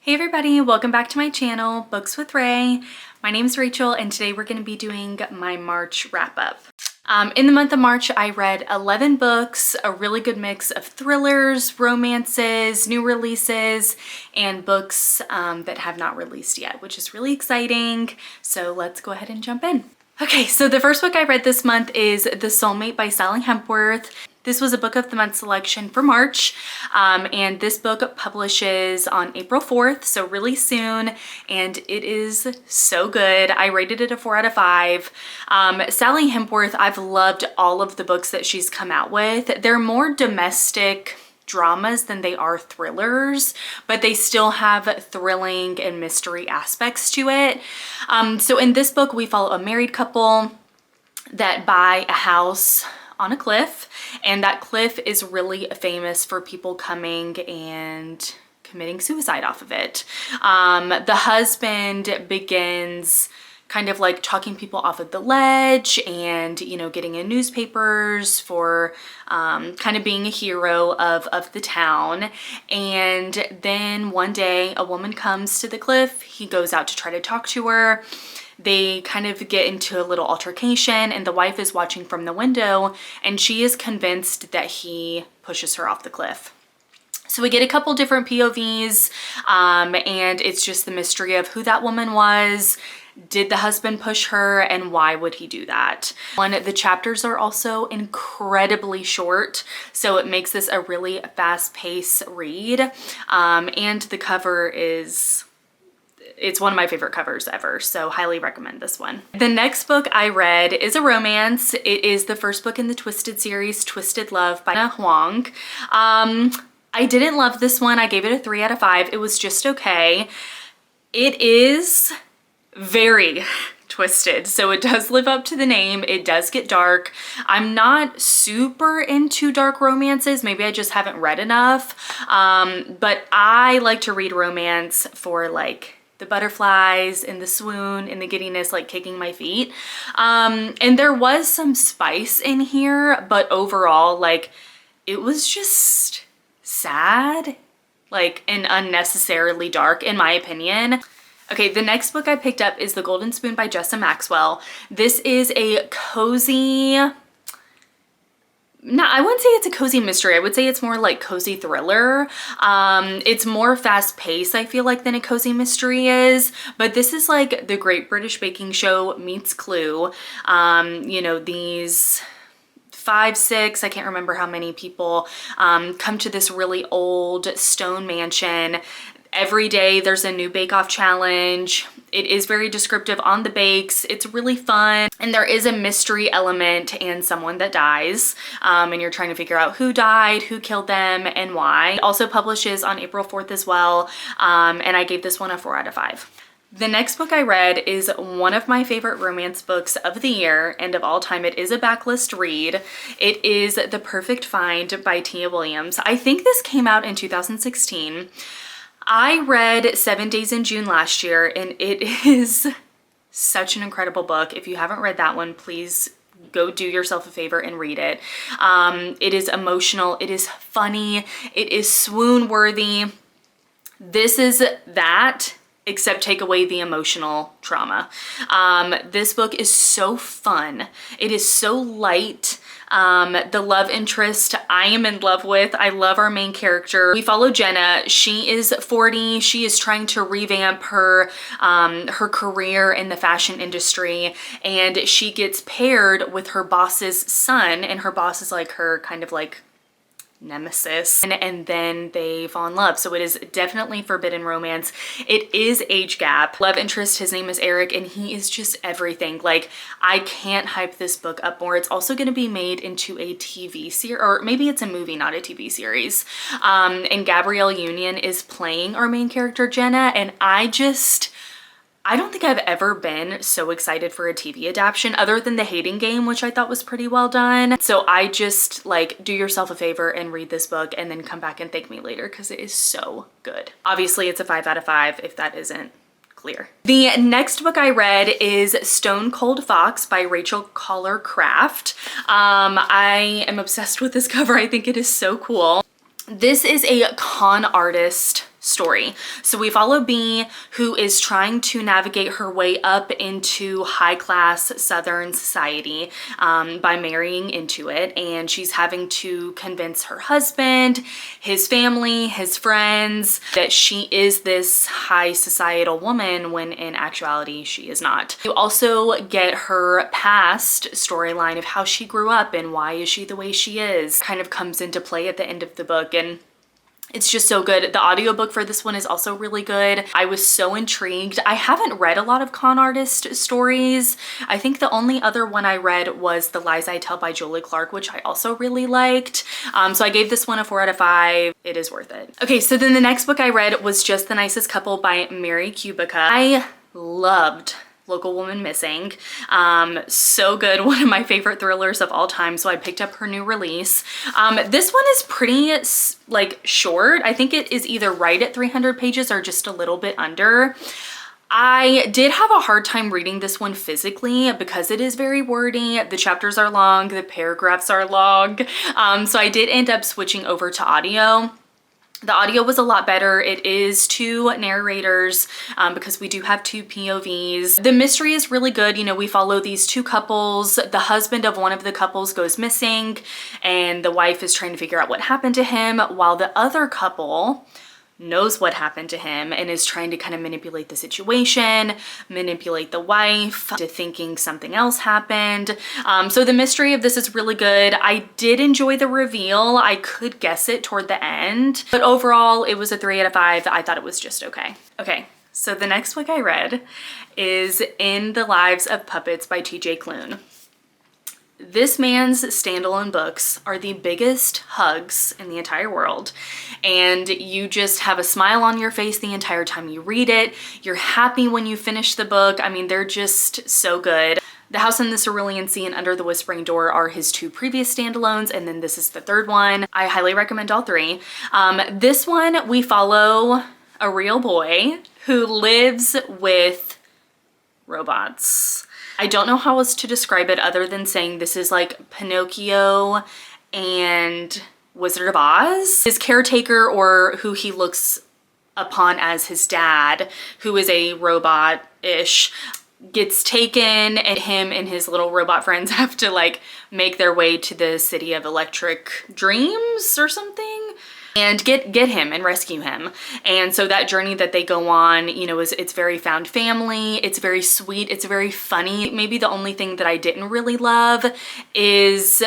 Hey everybody, welcome back to my channel, Books with Ray. My name is Rachel and today we're going to be doing my March wrap-up. In the month of March, I read 11 books, a really good mix of thrillers, romances, new releases, and books that have not released yet, which is really exciting. So let's go ahead and jump in. Okay, so the first book I read this month is The Soulmate by Sally Hempworth. This was a book of the month selection for March, and this book publishes on April 4th, so really soon, and it is so good. I rated it a 4 out of 5. Sally Hempworth, I've loved all of the books that she's come out with. They're more domestic dramas than they are thrillers, but they still have thrilling and mystery aspects to it. So in this book, we follow a married couple that buy a house on a cliff, and that cliff is really famous for people coming and committing suicide off of it. The husband begins kind of like talking people off of the ledge and, you know, getting in newspapers for kind of being a hero of the town. And then one day a woman comes to the cliff. He goes out to try to talk to her. They kind of get into a little altercation and the wife is watching from the window and she is convinced that he pushes her off the cliff. So we get a couple different POVs and it's just the mystery of who that woman was. Did the husband push her and why would he do that? The chapters are also incredibly short, so it makes this a really fast-paced read. And the cover is, it's one of my favorite covers ever, so highly recommend this one. The next book I read is a romance. It is the first book in the Twisted series, Twisted Love by Na Huang. I didn't love this one. I gave it a 3 out of 5. It was just okay. It is very twisted, so it does live up to the name. It does get dark. I'm not super into dark romances. Maybe I just haven't read enough, but I like to read romance for like the butterflies and the swoon and the giddiness, like kicking my feet. And there was some spice in here, but overall, like, it was just sad, like, and unnecessarily dark in my opinion. Okay, the next book I picked up is The Golden Spoon by Jessa Maxwell. This is a cozy, I wouldn't say it's a cozy mystery. I would say it's more like cozy thriller. It's more fast paced, I feel like, than a cozy mystery is, but this is like the Great British Baking Show meets Clue. You know, these 5, 6, I can't remember how many people come to this really old stone mansion. Every day there's a new bake-off challenge. It is very descriptive on the bakes. It's really fun. And there is a mystery element and someone that dies. And you're trying to figure out who died, who killed them, and why. It also publishes on April 4th as well. And I gave this one a 4 out of 5. The next book I read is one of my favorite romance books of the year and of all time. It is a backlist read. It is The Perfect Find by Tia Williams. I think this came out in 2016. I read 7 Days in June last year and it is such an incredible book. If you haven't read that one, please go do yourself a favor and read it. It is emotional, it is funny, it is swoon worthy. This is that, except take away the emotional trauma. This book is so fun. It is so light. The love interest I am in love with. I love our main character. We follow Jenna. She is 40. She is trying to revamp her career in the fashion industry, and she gets paired with her boss's son, and her boss is like her kind of like nemesis, and then they fall in love. So it is definitely forbidden romance. It is age gap. Love interest, his name is Eric, and he is just everything. Like, I can't hype this book up more. It's also going to be made into a TV series, or maybe it's a movie, not a TV series. And Gabrielle Union is playing our main character Jenna, and I don't think I've ever been so excited for a TV adaptation other than The Hating Game, which I thought was pretty well done. So I just, like, do yourself a favor and read this book and then come back and thank me later because it is so good. Obviously, it's a 5 out of 5 if that isn't clear. The next book I read is Stone Cold Fox by Rachel Collar Craft. I am obsessed with this cover. I think it is so cool. This is a con artist story. So we follow B, who is trying to navigate her way up into high-class Southern society by marrying into it, and she's having to convince her husband, his family, his friends that she is this high societal woman when in actuality she is not. You also get her past storyline of how she grew up and why is she the way she is, kind of comes into play at the end of the book, and it's just so good. The audiobook for this one is also really good. I was so intrigued. I haven't read a lot of con artist stories. I think the only other one I read was The Lies I Tell by Julie Clark, which I also really liked. So I gave this one a 4 out of 5. It is worth it. Okay, so then the next book I read was Just the Nicest Couple by Mary Kubica. I loved Local Woman Missing. So good, one of my favorite thrillers of all time, so I picked up her new release. This one is pretty like short. I think it is either right at 300 pages or just a little bit under. I did have a hard time reading this one physically because it is very wordy. The chapters are long, the paragraphs are long. So I did end up switching over to audio. The audio was a lot better. It is 2 narrators because we do have 2 POVs. The mystery is really good. You know, we follow these 2 couples. The husband of one of the couples goes missing and the wife is trying to figure out what happened to him, while the other couple knows what happened to him and is trying to kind of manipulate the situation, manipulate the wife to thinking something else happened. So the mystery of this is really good. I did enjoy the reveal. I could guess it toward the end, but overall it was a 3 out of 5. I thought it was just okay. Okay, so the next book I read is In the Lives of Puppets by TJ Klune. This man's standalone books are the biggest hugs in the entire world, and you just have a smile on your face the entire time you read it. You're happy when you finish the book. I mean, they're just so good. The House in the Cerulean Sea and Under the Whispering Door are his 2 previous standalones, and then this is the 3rd one. I highly recommend all 3. This one, we follow a real boy who lives with robots. I don't know how else to describe it other than saying this is like Pinocchio and Wizard of Oz. His caretaker, or who he looks upon as his dad, who is a robot-ish, gets taken, and him and his little robot friends have to like make their way to the city of Electric Dreams or something and get him and rescue him. And so that journey that they go on, you know, it's very found family. It's very sweet. It's very funny. Maybe the only thing that I didn't really love is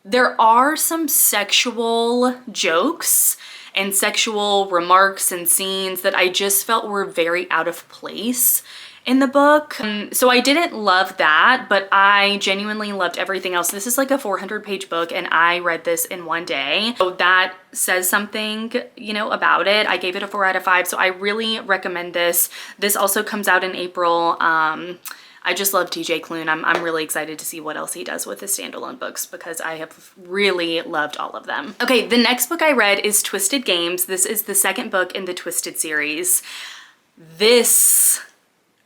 there are some sexual jokes and sexual remarks and scenes that I just felt were very out of place in the book. So I didn't love that, but I genuinely loved everything else. This is like a 400-page book and I read this in one day. So that says something, you know, about it. I gave it a 4 out of 5. So I really recommend this. This also comes out in April. I just love TJ Klune. I'm really excited to see what else he does with his standalone books because I have really loved all of them. Okay, the next book I read is Twisted Games. This is the 2nd book in the Twisted series. This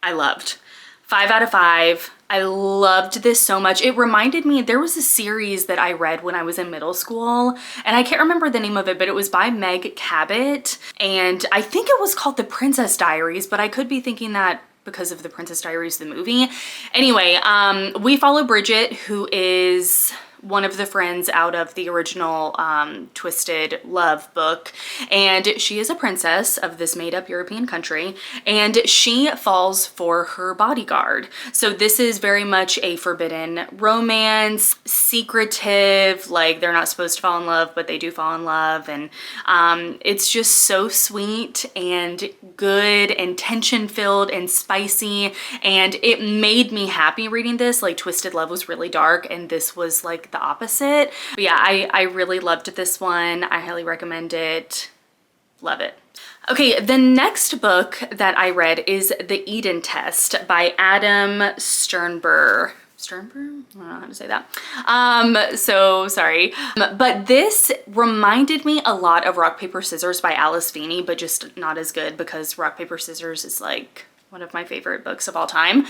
I loved. 5 out of 5. I loved this so much. It reminded me, there was a series that I read when I was in middle school, and I can't remember the name of it, but it was by Meg Cabot, and I think it was called The Princess Diaries, but I could be thinking that because of The Princess Diaries, the movie. Anyway, we follow Bridget, who is one of the friends out of the original Twisted Love book, and she is a princess of this made-up European country, and she falls for her bodyguard. So this is very much a forbidden romance, secretive, like they're not supposed to fall in love, but they do fall in love, and it's just so sweet and good and tension-filled and spicy, and it made me happy reading this. Like Twisted Love was really dark, and this was like the opposite. But yeah, I really loved this one. I highly recommend it. Love it. Okay, the next book that I read is The Eden Test by Adam Sternberg. Sternberg? I don't know how to say that. So sorry. But this reminded me a lot of Rock, Paper, Scissors by Alice Feeney, but just not as good because Rock, Paper, Scissors is like one of my favorite books of all time.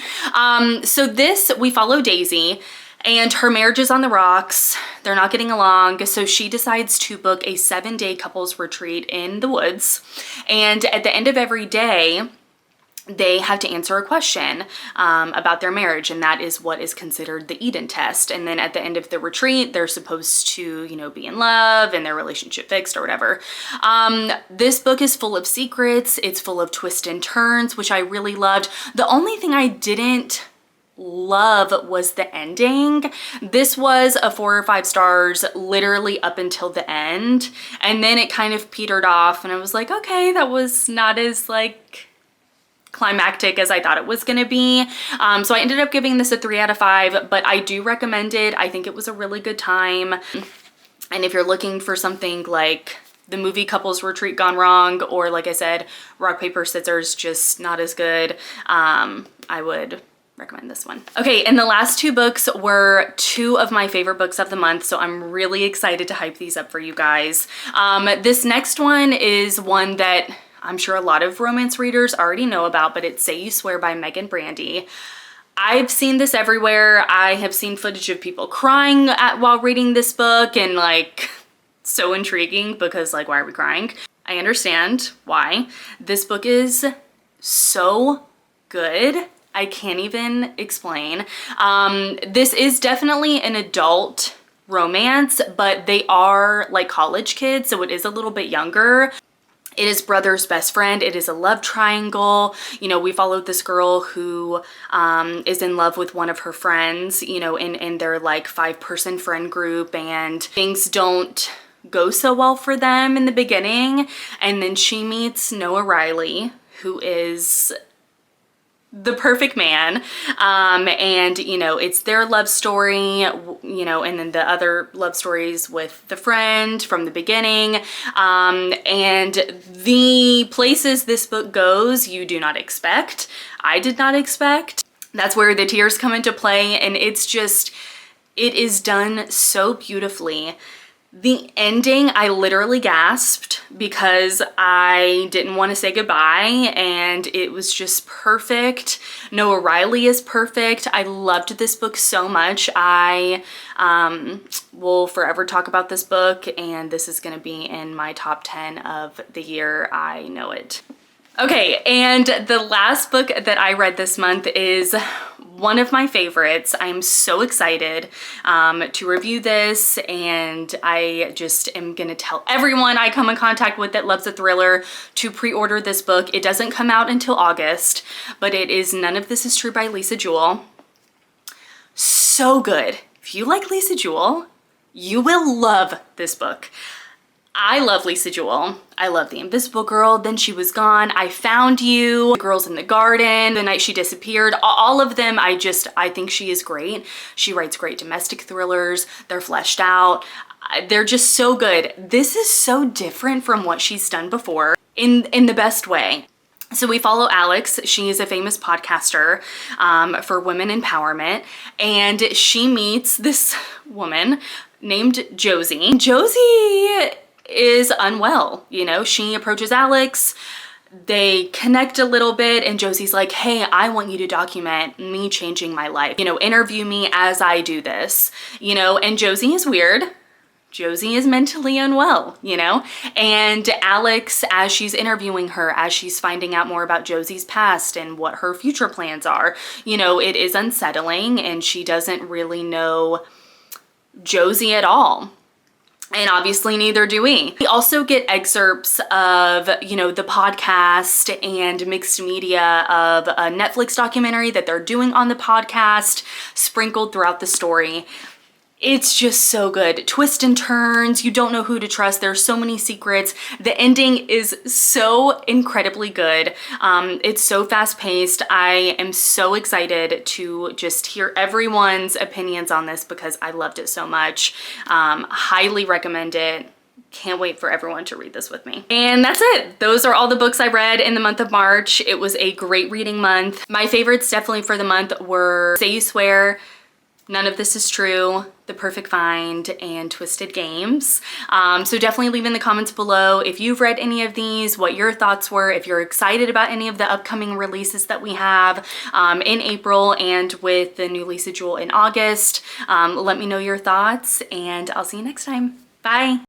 So this, we follow Daisy, and her marriage is on the rocks. They're not getting along. So she decides to book a 7-day couples retreat in the woods. And at the end of every day, they have to answer a question about their marriage, and that is what is considered the Eden test. And then at the end of the retreat, they're supposed to, you know, be in love and their relationship fixed or whatever. This book is full of secrets. It's full of twists and turns, which I really loved. The only thing I didn't love was the ending. This was a 4 or 5 stars literally up until the end, and then it kind of petered off, and I was like, okay, that was not as like climactic as I thought it was gonna be. So I ended up giving this a 3 out of 5, but I do recommend it. I think it was a really good time. And if you're looking for something like the movie Couples Retreat Gone Wrong, or like I said, Rock, Paper, Scissors, just not as good, I would recommend this one. Okay, and the last 2 books were 2 of my favorite books of the month, so I'm really excited to hype these up for you guys. This next one is one that I'm sure a lot of romance readers already know about, but it's Say You Swear by Megan Brandy. I've seen this everywhere. I have seen footage of people crying while reading this book, and like, so intriguing because like, why are we crying? I understand why. This book is so good. I can't even explain. This is definitely an adult romance, but they are like college kids, so it is a little bit younger. It is brother's best friend. It is a love triangle. You know, we followed this girl who is in love with one of her friends, you know, in their like 5-person friend group, and things don't go so well for them in the beginning. And then she meets Noah Riley, who is the perfect man, and you know, it's their love story, you know, and then the other love stories with the friend from the beginning, and the places this book goes you do not expect. I did not expect. That's where the tears come into play, and it's just, it is done so beautifully. The ending, I literally gasped because I didn't want to say goodbye, and it was just perfect. Noah Riley is perfect. I loved this book so much. I will forever talk about this book, and this is going to be in my top 10 of the year. I know it. Okay, and the last book that I read this month is one of my favorites. I'm so excited to review this, and I just am gonna tell everyone I come in contact with that loves a thriller to pre-order this book. It doesn't come out until August, but it is None of This Is True by Lisa Jewell. So good. If you like Lisa Jewell, you will love this book. I love Lisa Jewell. I love The Invisible Girl, Then She Was Gone, I Found You, Girls in the Garden, The Night She Disappeared, all of them. I think she is great. She writes great domestic thrillers. They're fleshed out. They're just so good. This is so different from what she's done before in the best way. So we follow Alex. She is a famous podcaster for women empowerment, and she meets this woman named Josie. Josie is unwell, you know. She approaches Alex, they connect a little bit, and Josie's like, hey, I want you to document me changing my life, you know, interview me as I do this, you know. And Josie is weird. Josie is mentally unwell, you know. And Alex, as she's interviewing her, as she's finding out more about Josie's past and what her future plans are, you know, it is unsettling, and she doesn't really know Josie at all. And obviously neither do we. We also get excerpts of, you know, the podcast and mixed media of a Netflix documentary that they're doing on the podcast, sprinkled throughout the story. It's just so good. Twists and turns. You don't know who to trust. There's so many secrets. The ending is so incredibly good. It's so fast paced. I am so excited to just hear everyone's opinions on this because I loved it so much. Highly recommend it. Can't wait for everyone to read this with me. And that's it. Those are all the books I read in the month of March. It was a great reading month. My favorites definitely for the month were Say You Swear, None of This Is True, The The Perfect Find, and Twisted Games. So definitely leave in the comments below if you've read any of these, what your thoughts were, if you're excited about any of the upcoming releases that we have in April and with the new Lisa Jewell in August. Let me know your thoughts, and I'll see you next time. Bye.